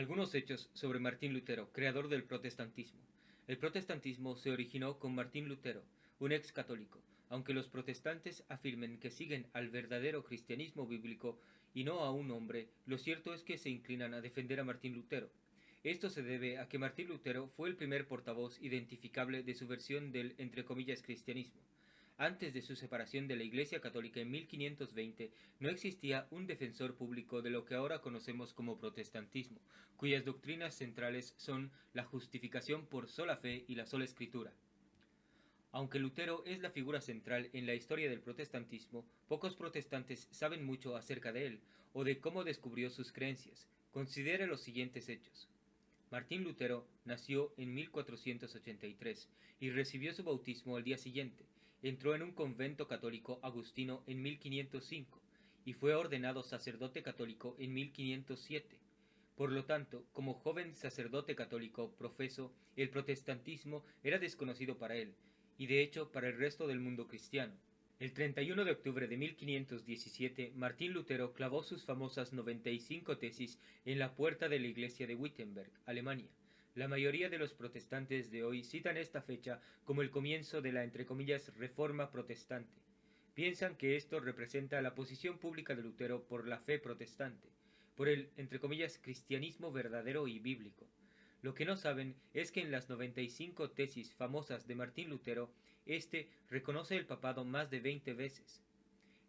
Algunos hechos sobre Martín Lutero, creador del protestantismo. El protestantismo se originó con Martín Lutero, un ex católico, aunque los protestantes afirmen que siguen al verdadero cristianismo bíblico y no a un hombre, lo cierto es que se inclinan a defender a Martín Lutero. Esto se debe a que Martín Lutero fue el primer portavoz identificable de su versión del, entre comillas, cristianismo. Antes de su separación de la Iglesia Católica en 1520, no existía un defensor público de lo que ahora conocemos como protestantismo, cuyas doctrinas centrales son la justificación por sola fe y la sola escritura. Aunque Lutero es la figura central en la historia del protestantismo, pocos protestantes saben mucho acerca de él o de cómo descubrió sus creencias. Considere los siguientes hechos. Martín Lutero nació en 1483 y recibió su bautismo al día siguiente. Entró en un convento católico agustino en 1505 y fue ordenado sacerdote católico en 1507. Por lo tanto, como joven sacerdote católico profeso, el protestantismo era desconocido para él, y de hecho para el resto del mundo cristiano. El 31 de octubre de 1517, Martín Lutero clavó sus famosas 95 tesis en la puerta de la iglesia de Wittenberg, Alemania. La mayoría de los protestantes de hoy citan esta fecha como el comienzo de la, entre comillas, reforma protestante. Piensan que esto representa la posición pública de Lutero por la fe protestante, por el, entre comillas, cristianismo verdadero y bíblico. Lo que no saben es que en las 95 tesis famosas de Martín Lutero, este reconoce el papado más de 20 veces.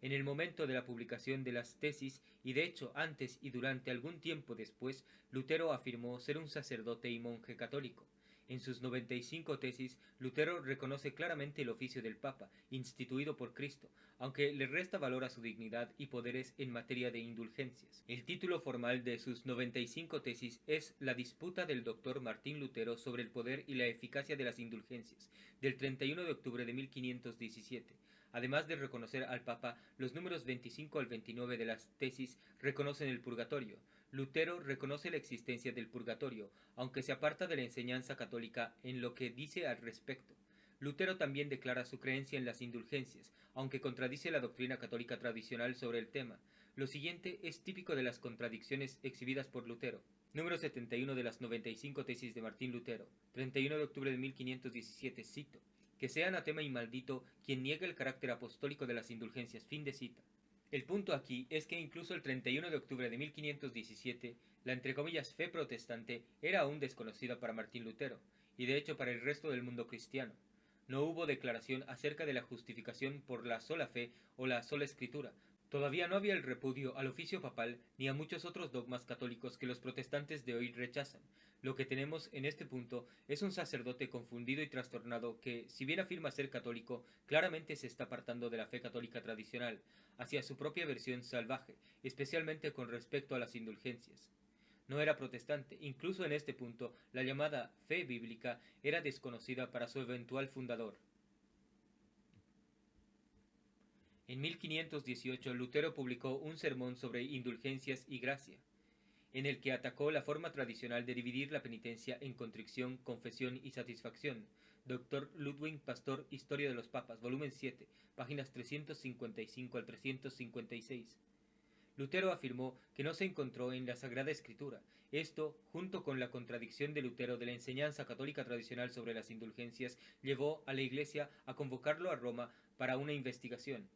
En el momento de la publicación de las tesis, y de hecho antes y durante algún tiempo después, Lutero afirmó ser un sacerdote y monje católico. En sus 95 tesis, Lutero reconoce claramente el oficio del Papa, instituido por Cristo, aunque le resta valor a su dignidad y poderes en materia de indulgencias. El título formal de sus 95 tesis es La disputa del doctor Martín Lutero sobre el poder y la eficacia de las indulgencias, del 31 de octubre de 1517. Además de reconocer al Papa, los números 25 al 29 de las tesis reconocen el purgatorio. Lutero reconoce la existencia del purgatorio, aunque se aparta de la enseñanza católica en lo que dice al respecto. Lutero también declara su creencia en las indulgencias, aunque contradice la doctrina católica tradicional sobre el tema. Lo siguiente es típico de las contradicciones exhibidas por Lutero. Número 71 de las 95 tesis de Martín Lutero, 31 de octubre de 1517, cito: que sea anatema y maldito quien niegue el carácter apostólico de las indulgencias. Fin de cita. El punto aquí es que incluso el 31 de octubre de 1517, la entre comillas fe protestante era aún desconocida para Martín Lutero, y de hecho para el resto del mundo cristiano. No hubo declaración acerca de la justificación por la sola fe o la sola escritura. Todavía no había el repudio al oficio papal ni a muchos otros dogmas católicos que los protestantes de hoy rechazan. Lo que tenemos en este punto es un sacerdote confundido y trastornado que, si bien afirma ser católico, claramente se está apartando de la fe católica tradicional, hacia su propia versión salvaje, especialmente con respecto a las indulgencias. No era protestante, incluso en este punto la llamada fe bíblica era desconocida para su eventual fundador. En 1518 Lutero publicó un sermón sobre indulgencias y gracia, en el que atacó la forma tradicional de dividir la penitencia en contrición, confesión y satisfacción. Dr. Ludwig Pastor, Historia de los Papas, volumen 7, páginas 355 al 356. Lutero afirmó que no se encontró en la Sagrada Escritura. Esto, junto con la contradicción de Lutero de la enseñanza católica tradicional sobre las indulgencias, llevó a la Iglesia a convocarlo a Roma para una investigación.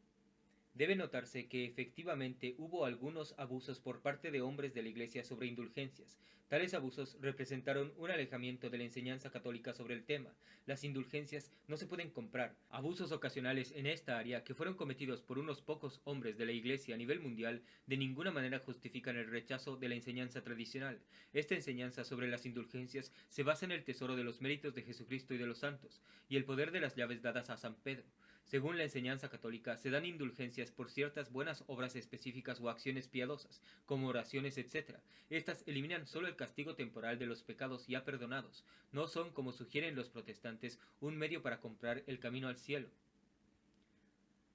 Debe notarse que efectivamente hubo algunos abusos por parte de hombres de la Iglesia sobre indulgencias. Tales abusos representaron un alejamiento de la enseñanza católica sobre el tema. Las indulgencias no se pueden comprar. Abusos ocasionales en esta área que fueron cometidos por unos pocos hombres de la Iglesia a nivel mundial de ninguna manera justifican el rechazo de la enseñanza tradicional. Esta enseñanza sobre las indulgencias se basa en el tesoro de los méritos de Jesucristo y de los santos, y el poder de las llaves dadas a San Pedro. Según la enseñanza católica, se dan indulgencias por ciertas buenas obras específicas o acciones piadosas, como oraciones, etc. Estas eliminan solo el castigo temporal de los pecados ya perdonados. No son, como sugieren los protestantes, un medio para comprar el camino al cielo.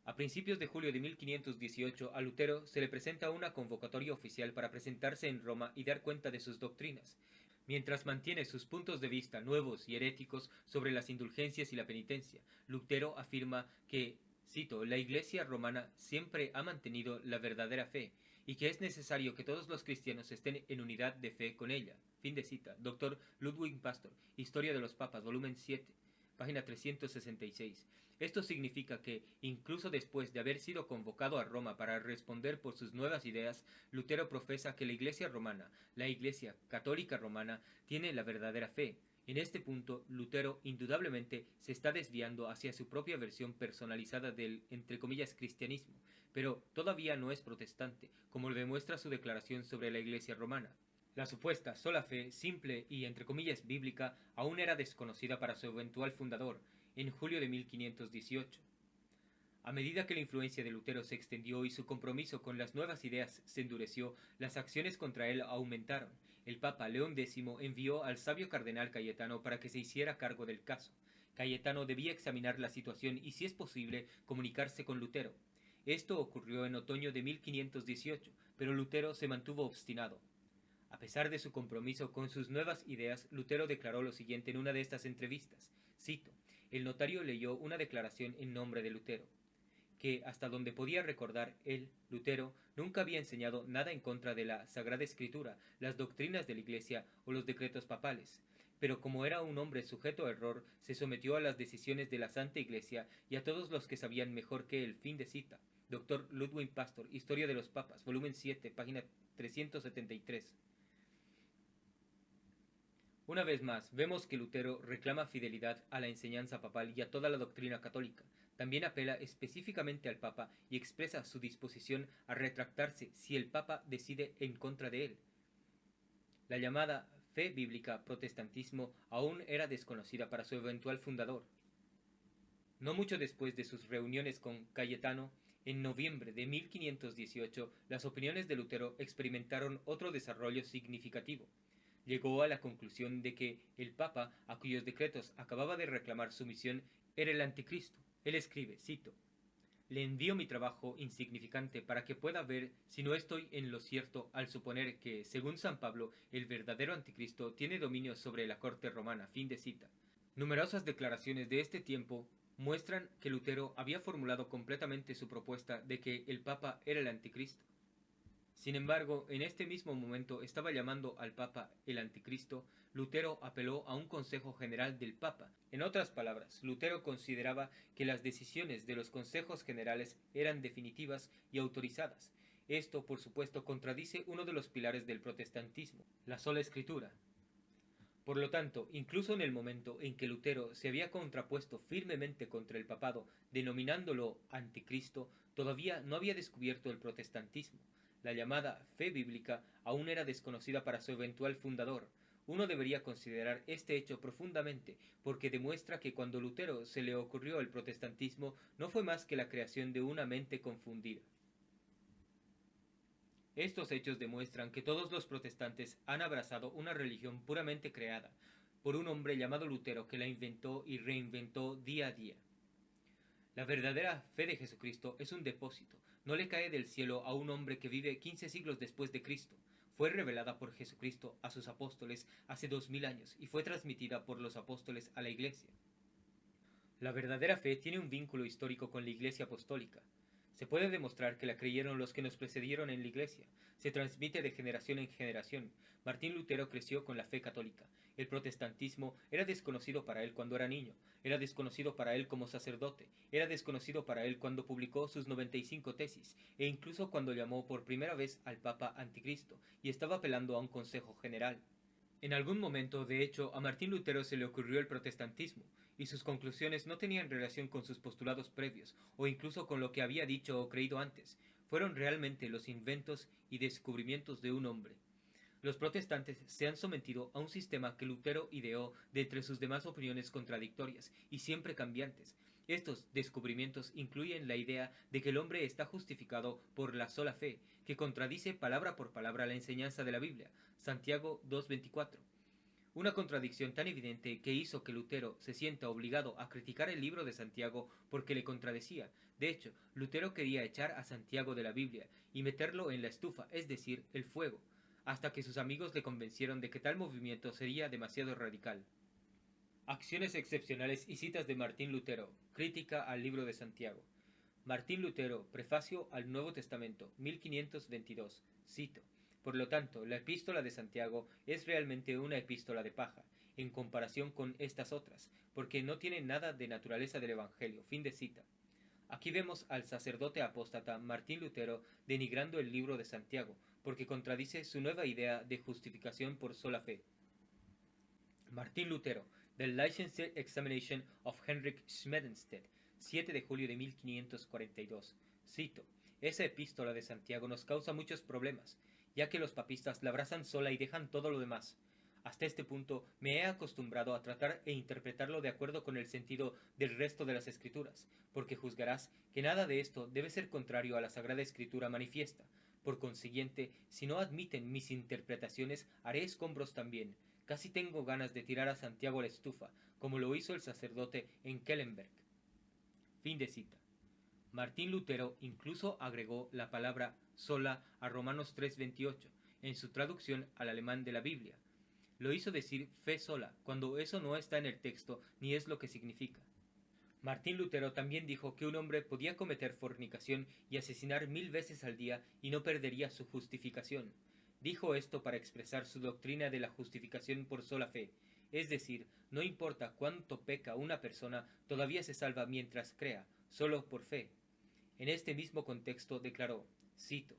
A principios de julio de 1518, a Lutero se le presenta una convocatoria oficial para presentarse en Roma y dar cuenta de sus doctrinas. Mientras mantiene sus puntos de vista nuevos y heréticos sobre las indulgencias y la penitencia, Lutero afirma que, cito, la Iglesia romana siempre ha mantenido la verdadera fe, y que es necesario que todos los cristianos estén en unidad de fe con ella. Fin de cita. Dr. Ludwig Pastor, Historia de los Papas, volumen 7, página 366. Esto significa que, incluso después de haber sido convocado a Roma para responder por sus nuevas ideas, Lutero profesa que la Iglesia romana, la Iglesia católica romana, tiene la verdadera fe. En este punto, Lutero indudablemente se está desviando hacia su propia versión personalizada del, entre comillas, cristianismo, pero todavía no es protestante, como lo demuestra su declaración sobre la Iglesia romana. La supuesta sola fe, simple y entre comillas bíblica, aún era desconocida para su eventual fundador, en julio de 1518. A medida que la influencia de Lutero se extendió y su compromiso con las nuevas ideas se endureció, las acciones contra él aumentaron. El Papa León X envió al sabio cardenal Cayetano para que se hiciera cargo del caso. Cayetano debía examinar la situación y, si es posible, comunicarse con Lutero. Esto ocurrió en otoño de 1518, pero Lutero se mantuvo obstinado. A pesar de su compromiso con sus nuevas ideas, Lutero declaró lo siguiente en una de estas entrevistas. Cito: el notario leyó una declaración en nombre de Lutero, que, hasta donde podía recordar, él, Lutero, nunca había enseñado nada en contra de la Sagrada Escritura, las doctrinas de la Iglesia o los decretos papales. Pero como era un hombre sujeto a error, se sometió a las decisiones de la Santa Iglesia y a todos los que sabían mejor que él. Fin de cita. Dr. Ludwig Pastor, Historia de los Papas, volumen 7, página 373. Una vez más, vemos que Lutero reclama fidelidad a la enseñanza papal y a toda la doctrina católica. También apela específicamente al Papa y expresa su disposición a retractarse si el Papa decide en contra de él. La llamada fe bíblica protestantismo aún era desconocida para su eventual fundador. No mucho después de sus reuniones con Cayetano, en noviembre de 1518, las opiniones de Lutero experimentaron otro desarrollo significativo. Llegó a la conclusión de que el Papa, a cuyos decretos acababa de reclamar sumisión, era el anticristo. Él escribe, cito: le envío mi trabajo insignificante para que pueda ver si no estoy en lo cierto al suponer que, según San Pablo, el verdadero anticristo tiene dominio sobre la corte romana. Fin de cita. Numerosas declaraciones de este tiempo muestran que Lutero había formulado completamente su propuesta de que el Papa era el anticristo. Sin embargo, en este mismo momento estaba llamando al Papa el Anticristo. Lutero apeló a un Consejo General del Papa. En otras palabras, Lutero consideraba que las decisiones de los consejos generales eran definitivas y autorizadas. Esto, por supuesto, contradice uno de los pilares del protestantismo, la sola escritura. Por lo tanto, incluso en el momento en que Lutero se había contrapuesto firmemente contra el papado, denominándolo anticristo, todavía no había descubierto el protestantismo. La llamada fe bíblica aún era desconocida para su eventual fundador. Uno debería considerar este hecho profundamente, porque demuestra que cuando Lutero se le ocurrió el protestantismo no fue más que la creación de una mente confundida. Estos hechos demuestran que todos los protestantes han abrazado una religión puramente creada por un hombre llamado Lutero que la inventó y reinventó día a día. La verdadera fe de Jesucristo es un depósito, no le cae del cielo a un hombre que vive 15 siglos después de Cristo. Fue revelada por Jesucristo a sus apóstoles hace 2000 años y fue transmitida por los apóstoles a la Iglesia. La verdadera fe tiene un vínculo histórico con la Iglesia apostólica. Se puede demostrar que la creyeron los que nos precedieron en la Iglesia. Se transmite de generación en generación. Martín Lutero creció con la fe católica. El protestantismo era desconocido para él cuando era niño. Era desconocido para él como sacerdote. Era desconocido para él cuando publicó sus 95 tesis, e incluso cuando llamó por primera vez al Papa Anticristo, y estaba apelando a un consejo general. En algún momento, de hecho, a Martín Lutero se le ocurrió el protestantismo, y sus conclusiones no tenían relación con sus postulados previos, o incluso con lo que había dicho o creído antes. Fueron realmente los inventos y descubrimientos de un hombre. Los protestantes se han sometido a un sistema que Lutero ideó de entre sus demás opiniones contradictorias y siempre cambiantes. Estos descubrimientos incluyen la idea de que el hombre está justificado por la sola fe, que contradice palabra por palabra la enseñanza de la Biblia, Santiago 2:24. Una contradicción tan evidente que hizo que Lutero se sienta obligado a criticar el libro de Santiago porque le contradecía. De hecho, Lutero quería echar a Santiago de la Biblia y meterlo en la estufa, es decir, el fuego, hasta que sus amigos le convencieron de que tal movimiento sería demasiado radical. Acciones excepcionales y citas de Martín Lutero. Crítica al libro de Santiago. Martín Lutero, Prefacio al Nuevo Testamento, 1522. Cito: por lo tanto, la epístola de Santiago es realmente una epístola de paja, en comparación con estas otras, porque no tiene nada de naturaleza del Evangelio. Fin de cita. Aquí vemos al sacerdote apóstata Martín Lutero denigrando el libro de Santiago, porque contradice su nueva idea de justificación por sola fe. Martín Lutero, The Licentiate Examination of Henrik Schmedenstedt, 7 de julio de 1542. Cito: esa epístola de Santiago nos causa muchos problemas, ya que los papistas la abrazan sola y dejan todo lo demás. Hasta este punto me he acostumbrado a tratar e interpretarlo de acuerdo con el sentido del resto de las escrituras, porque juzgarás que nada de esto debe ser contrario a la Sagrada Escritura manifiesta. Por consiguiente, si no admiten mis interpretaciones, haré escombros también. Casi tengo ganas de tirar a Santiago a la estufa, como lo hizo el sacerdote en Kellenberg. Fin de cita. Martín Lutero incluso agregó la palabra sola a Romanos 3:28 en su traducción al alemán de la Biblia. Lo hizo decir fe sola, cuando eso no está en el texto ni es lo que significa. Martín Lutero también dijo que un hombre podía cometer fornicación y asesinar 1000 veces al día y no perdería su justificación. Dijo esto para expresar su doctrina de la justificación por sola fe, es decir, no importa cuánto peca una persona, todavía se salva mientras crea, solo por fe. En este mismo contexto declaró, cito: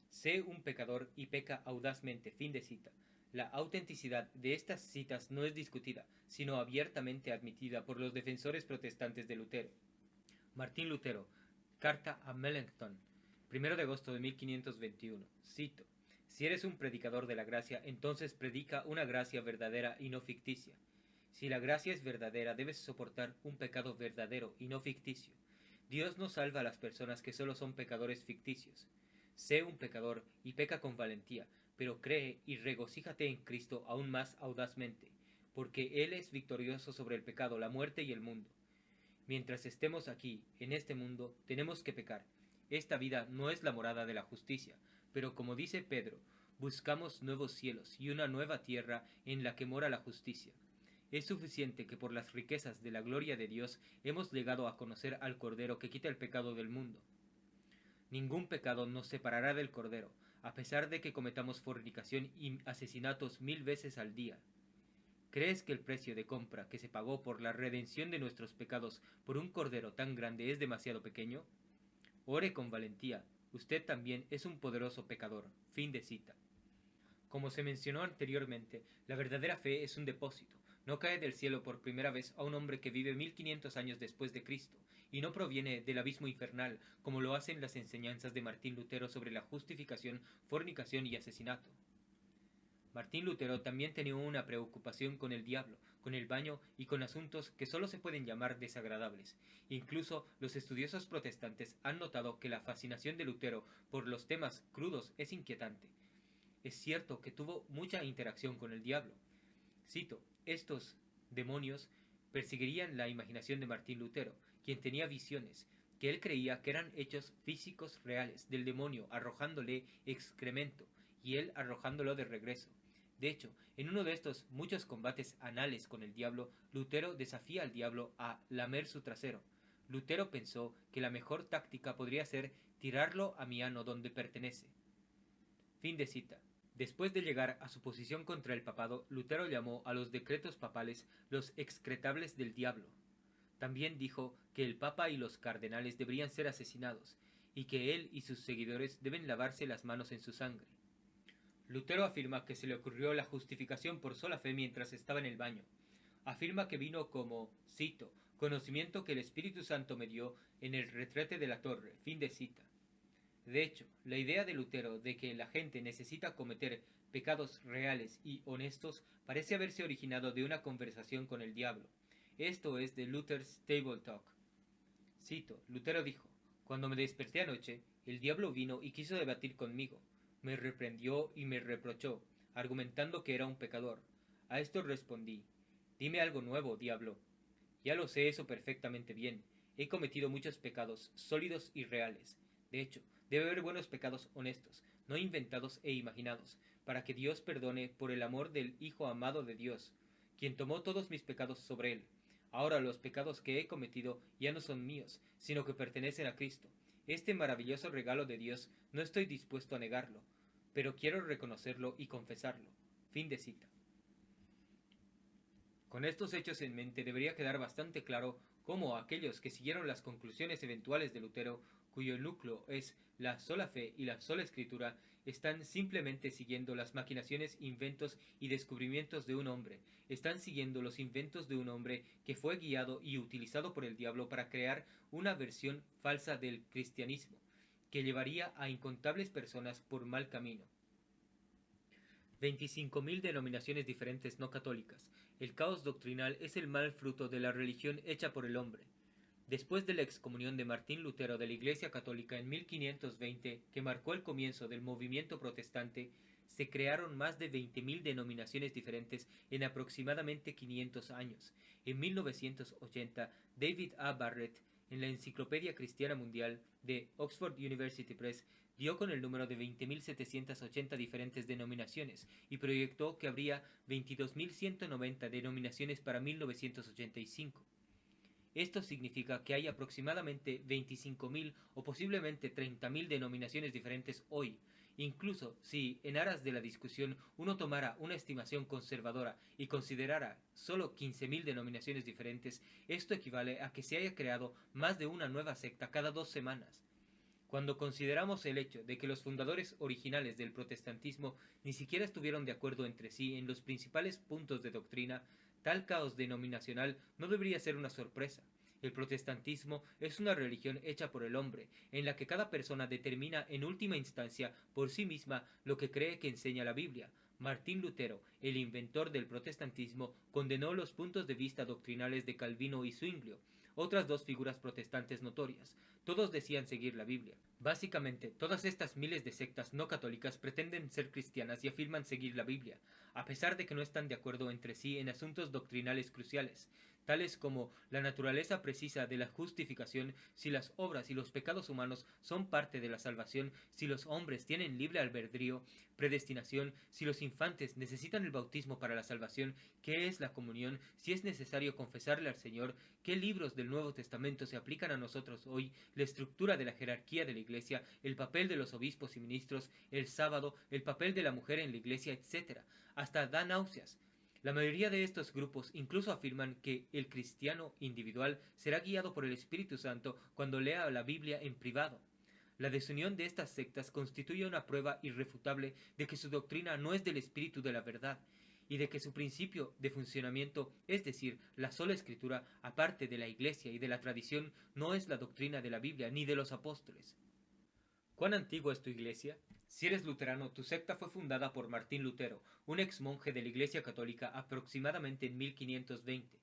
sé un pecador y peca audazmente. Fin de cita. La autenticidad de estas citas no es discutida, sino abiertamente admitida por los defensores protestantes de Lutero. Martín Lutero, carta a Melanchthon, 1 de agosto de 1521. Cito: si eres un predicador de la gracia, entonces predica una gracia verdadera y no ficticia. Si la gracia es verdadera, debes soportar un pecado verdadero y no ficticio. Dios no salva a las personas que solo son pecadores ficticios. Sé un pecador y peca con valentía, pero cree y regocíjate en Cristo aún más audazmente, porque Él es victorioso sobre el pecado, la muerte y el mundo. Mientras estemos aquí, en este mundo, tenemos que pecar. Esta vida no es la morada de la justicia, pero como dice Pedro, buscamos nuevos cielos y una nueva tierra en la que mora la justicia. Es suficiente que por las riquezas de la gloria de Dios hemos llegado a conocer al Cordero que quita el pecado del mundo. Ningún pecado nos separará del Cordero, a pesar de que cometamos fornicación y asesinatos 1000 veces al día. ¿Crees que el precio de compra que se pagó por la redención de nuestros pecados por un Cordero tan grande es demasiado pequeño? Ore con valentía, usted también es un poderoso pecador. Fin de cita. Como se mencionó anteriormente, la verdadera fe es un depósito. No cae del cielo por primera vez a un hombre que vive 1500 años después de Cristo, y no proviene del abismo infernal, como lo hacen las enseñanzas de Martín Lutero sobre la justificación, fornicación y asesinato. Martín Lutero también tenía una preocupación con el diablo, con el baño y con asuntos que solo se pueden llamar desagradables. Incluso los estudiosos protestantes han notado que la fascinación de Lutero por los temas crudos es inquietante. Es cierto que tuvo mucha interacción con el diablo. Cito: estos demonios perseguirían la imaginación de Martín Lutero, quien tenía visiones, que él creía que eran hechos físicos reales del demonio arrojándole excremento y él arrojándolo de regreso. De hecho, en uno de estos muchos combates anales con el diablo, Lutero desafía al diablo a lamer su trasero. Lutero pensó que la mejor táctica podría ser tirarlo a mi ano donde pertenece. Fin de cita. Después de llegar a su posición contra el papado, Lutero llamó a los decretos papales los excretables del diablo. También dijo que el papa y los cardenales deberían ser asesinados, y que él y sus seguidores deben lavarse las manos en su sangre. Lutero afirma que se le ocurrió la justificación por sola fe mientras estaba en el baño. Afirma que vino como, cito, conocimiento que el Espíritu Santo me dio en el retrete de la torre. Fin de cita. De hecho, la idea de Lutero de que la gente necesita cometer pecados reales y honestos parece haberse originado de una conversación con el diablo. Esto es de Luther's Table Talk. Cito: Lutero dijo: cuando me desperté anoche, el diablo vino y quiso debatir conmigo. Me reprendió y me reprochó, argumentando que era un pecador. A esto respondí: dime algo nuevo, diablo. Ya lo sé eso perfectamente bien. He cometido muchos pecados sólidos y reales. De hecho, debe haber buenos pecados honestos, no inventados e imaginados, para que Dios perdone por el amor del Hijo amado de Dios, quien tomó todos mis pecados sobre él. Ahora los pecados que he cometido ya no son míos, sino que pertenecen a Cristo. Este maravilloso regalo de Dios no estoy dispuesto a negarlo, pero quiero reconocerlo y confesarlo. Fin de cita. Con estos hechos en mente debería quedar bastante claro cómo aquellos que siguieron las conclusiones eventuales de Lutero, cuyo núcleo es la sola fe y la sola escritura, están simplemente siguiendo las maquinaciones, inventos y descubrimientos de un hombre. Están siguiendo los inventos de un hombre que fue guiado y utilizado por el diablo para crear una versión falsa del cristianismo, que llevaría a incontables personas por mal camino. 25.000 denominaciones diferentes no católicas. El caos doctrinal es el mal fruto de la religión hecha por el hombre. Después de la excomunión de Martín Lutero de la Iglesia Católica en 1520, que marcó el comienzo del movimiento protestante, se crearon más de 20.000 denominaciones diferentes en aproximadamente 500 años. En 1980, David A. Barrett, en la Enciclopedia Cristiana Mundial de Oxford University Press, dio con el número de 20.780 diferentes denominaciones y proyectó que habría 22.190 denominaciones para 1985. Esto significa que hay aproximadamente 25.000 o posiblemente 30.000 denominaciones diferentes hoy. Incluso si, en aras de la discusión, uno tomara una estimación conservadora y considerara solo 15.000 denominaciones diferentes, esto equivale a que se haya creado más de una nueva secta cada 2 semanas. Cuando consideramos el hecho de que los fundadores originales del protestantismo ni siquiera estuvieron de acuerdo entre sí en los principales puntos de doctrina, tal caos denominacional no debería ser una sorpresa. El protestantismo es una religión hecha por el hombre, en la que cada persona determina en última instancia por sí misma lo que cree que enseña la Biblia. Martín Lutero, el inventor del protestantismo, condenó los puntos de vista doctrinales de Calvino y Zwinglio, otras dos figuras protestantes notorias. Todos decían seguir la Biblia. Básicamente, todas estas miles de sectas no católicas pretenden ser cristianas y afirman seguir la Biblia, a pesar de que no están de acuerdo entre sí en asuntos doctrinales cruciales, tales como la naturaleza precisa de la justificación, si las obras y los pecados humanos son parte de la salvación, si los hombres tienen libre albedrío, predestinación, si los infantes necesitan el bautismo para la salvación, qué es la comunión, si es necesario confesarle al Señor, qué libros del Nuevo Testamento se aplican a nosotros hoy, la estructura de la jerarquía de la Iglesia, el papel de los obispos y ministros, el sábado, el papel de la mujer en la Iglesia, etc. Hasta da náuseas. La mayoría de estos grupos incluso afirman que el cristiano individual será guiado por el Espíritu Santo cuando lea la Biblia en privado. La desunión de estas sectas constituye una prueba irrefutable de que su doctrina no es del espíritu de la verdad, y de que su principio de funcionamiento, es decir, la sola escritura, aparte de la Iglesia y de la tradición, no es la doctrina de la Biblia ni de los apóstoles. ¿Cuán antigua es tu iglesia? Si eres luterano, tu secta fue fundada por Martín Lutero, un ex monje de la Iglesia Católica aproximadamente en 1520.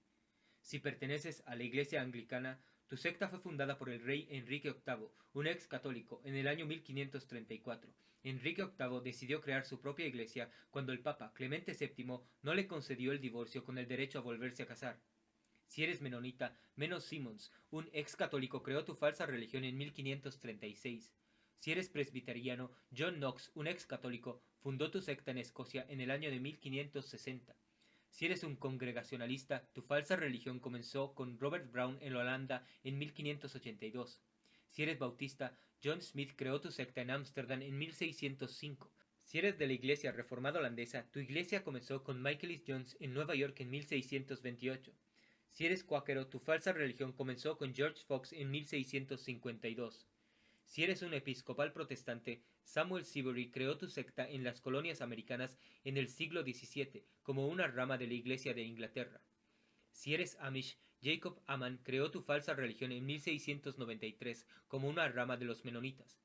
Si perteneces a la Iglesia Anglicana, tu secta fue fundada por el rey Enrique VIII, un ex católico, en el año 1534. Enrique VIII decidió crear su propia iglesia cuando el Papa Clemente VII no le concedió el divorcio con el derecho a volverse a casar. Si eres menonita, Menno Simons, un ex católico, creó tu falsa religión en 1536. Si eres presbiteriano, John Knox, un ex católico, fundó tu secta en Escocia en el año de 1560. Si eres un congregacionalista, tu falsa religión comenzó con Robert Brown en Holanda en 1582. Si eres bautista, John Smith creó tu secta en Ámsterdam en 1605. Si eres de la Iglesia Reformada Holandesa, tu iglesia comenzó con Michaelis Jones en Nueva York en 1628. Si eres cuáquero, tu falsa religión comenzó con George Fox en 1652. Si eres un episcopal protestante, Samuel Seabury creó tu secta en las colonias americanas en el siglo XVII como una rama de la Iglesia de Inglaterra. Si eres Amish, Jacob Amman creó tu falsa religión en 1693 como una rama de los menonitas.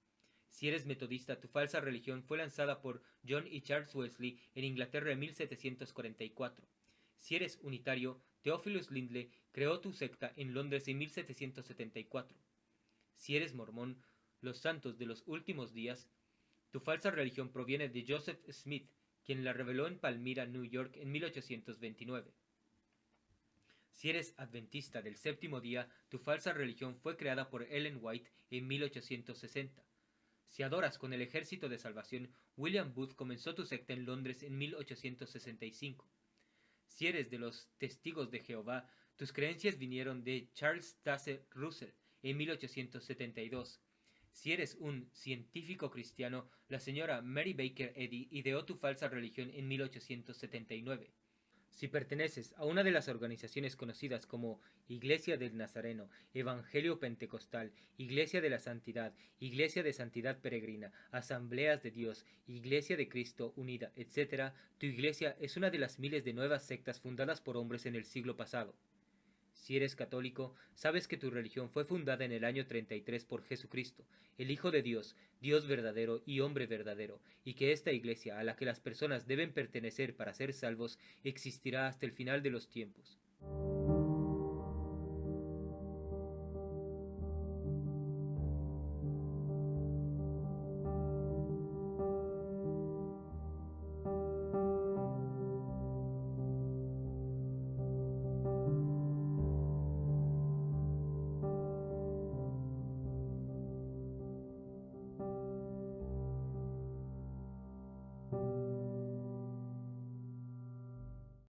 Si eres metodista, tu falsa religión fue lanzada por John y Charles Wesley en Inglaterra en 1744. Si eres unitario, Theophilus Lindley creó tu secta en Londres en 1774. Si eres mormón, los santos de los últimos días, tu falsa religión proviene de Joseph Smith, quien la reveló en Palmyra, New York, en 1829. Si eres adventista del séptimo día, tu falsa religión fue creada por Ellen White en 1860. Si adoras con el Ejército de Salvación, William Booth comenzó tu secta en Londres en 1865. Si eres de los Testigos de Jehová, Tus creencias vinieron de Charles Taze Russell en 1872. Si eres un científico cristiano, la señora Mary Baker Eddy ideó tu falsa religión en 1879. Si perteneces a una de las organizaciones conocidas como Iglesia del Nazareno, Evangelio Pentecostal, Iglesia de la Santidad, Iglesia de Santidad Peregrina, Asambleas de Dios, Iglesia de Cristo Unida, etc., tu iglesia es una de las miles de nuevas sectas fundadas por hombres en el siglo pasado. Si eres católico, sabes que tu religión fue fundada en el año 33 por Jesucristo, el Hijo de Dios, Dios verdadero y hombre verdadero, y que esta iglesia a la que las personas deben pertenecer para ser salvos existirá hasta el final de los tiempos.